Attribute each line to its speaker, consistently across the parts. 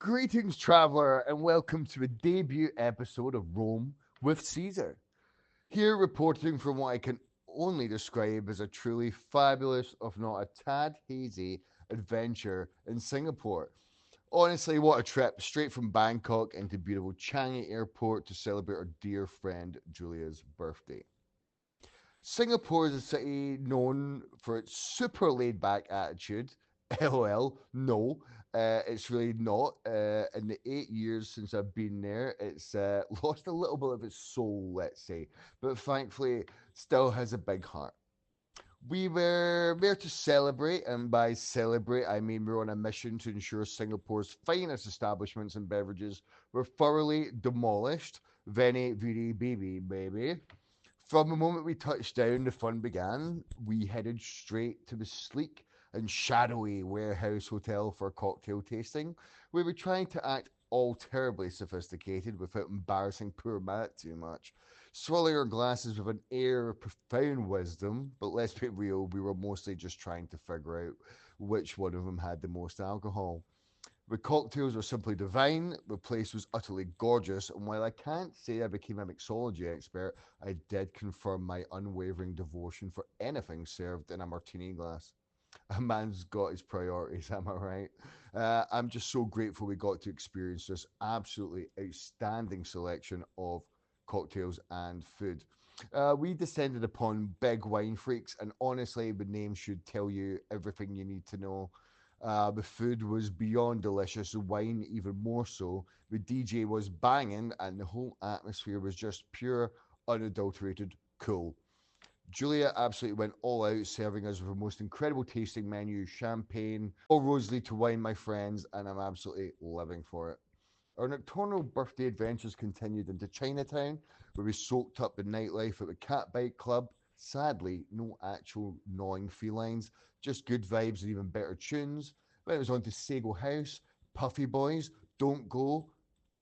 Speaker 1: Greetings, traveler, and welcome to a debut episode of Rome with Caesar. Here, reporting from what I can only describe as a truly fabulous, if not a tad hazy, adventure in Singapore. Honestly, what a trip straight from Bangkok into beautiful Changi Airport to celebrate our dear friend Julia's birthday. Singapore is a city known for its super laid back attitude. LOL, no, it's really not. In the 8 years since I've been there, it's lost a little bit of its soul, let's say, but thankfully still has a big heart. We were there to celebrate, and by celebrate, I mean we're on a mission to ensure Singapore's finest establishments and beverages were thoroughly demolished. Veni, vidi, bibi, baby. From the moment we touched down, the fun began. We headed straight to the sleek and shadowy warehouse hotel for a cocktail tasting. We were trying to act all terribly sophisticated without embarrassing poor Matt too much. Swirling our glasses with an air of profound wisdom, but let's be real, we were mostly just trying to figure out which one of them had the most alcohol. The cocktails were simply divine, the place was utterly gorgeous, and while I can't say I became a mixology expert, I did confirm my unwavering devotion for anything served in a martini glass. A man's got his priorities, am I right? I'm just so grateful we got to experience this absolutely outstanding selection of cocktails and food. We descended upon Big Wine Freaks, and honestly, the name should tell you everything you need to know. The food was beyond delicious, the wine even more so. The DJ was banging, and the whole atmosphere was just pure, unadulterated cool. Julia absolutely went all out, serving us with the most incredible tasting menu, champagne, all rosely to wine, my friends, and I'm absolutely living for it. Our nocturnal birthday adventures continued into Chinatown, where we soaked up the nightlife at the Cat Bite Club. Sadly, no actual gnawing felines, just good vibes and even better tunes. Then it was on to Sago House, Puffy Boys, Don't Go.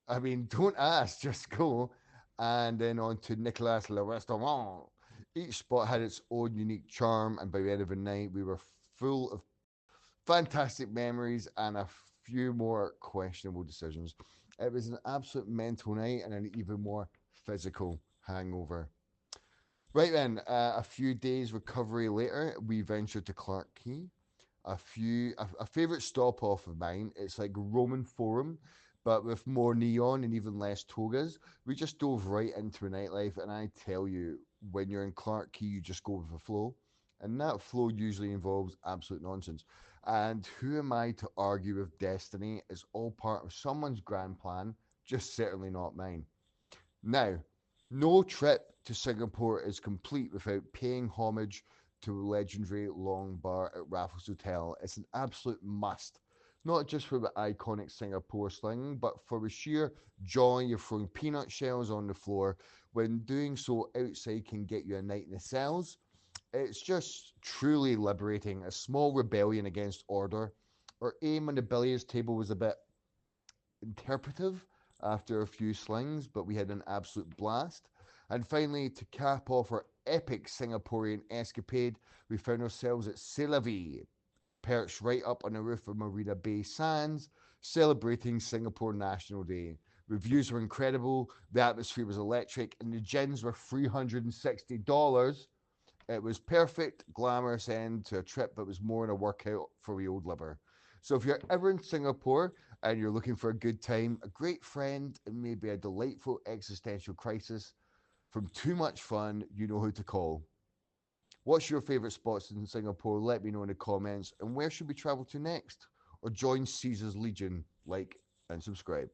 Speaker 1: I mean, don't ask, just go. And then on to Nicolas Le Restaurant. Each spot had its own unique charm, and by the end of the night, we were full of fantastic memories and a few more questionable decisions. It was an absolute mental night and an even more physical hangover. Right then, a few days recovery later, we ventured to Clark Quay. A favorite stop off of mine. It's like Roman Forum, but with more neon and even less togas. We just dove right into the nightlife, and I tell you, when you're in Clark Quay, you just go with the flow, and that flow usually involves absolute nonsense. And who am I to argue with destiny? It's all part of someone's grand plan, just certainly not mine. Now, no trip to Singapore is complete without paying homage to the legendary Long Bar at Raffles Hotel. It's an absolute must, not just for the iconic Singapore sling, but for the sheer joy of throwing peanut shells on the floor when doing so outside can get you a night in the cells. It's just truly liberating, a small rebellion against order. Our aim on the billiards table was a bit interpretive after a few slings, but we had an absolute blast. And finally, to cap off our epic Singaporean escapade, we found ourselves at C'est La Vie, perched right up on the roof of Marina Bay Sands, celebrating Singapore National Day. Reviews were incredible, the atmosphere was electric, and the gins were $360. It was perfect, glamorous end to a trip that was more than a workout for the old liver. So if you're ever in Singapore and you're looking for a good time, a great friend, and maybe a delightful existential crisis, from too much fun, you know who to call. What's your favourite spots in Singapore? Let me know in the comments. And where should we travel to next? Or join Caesar's Legion? Like and subscribe.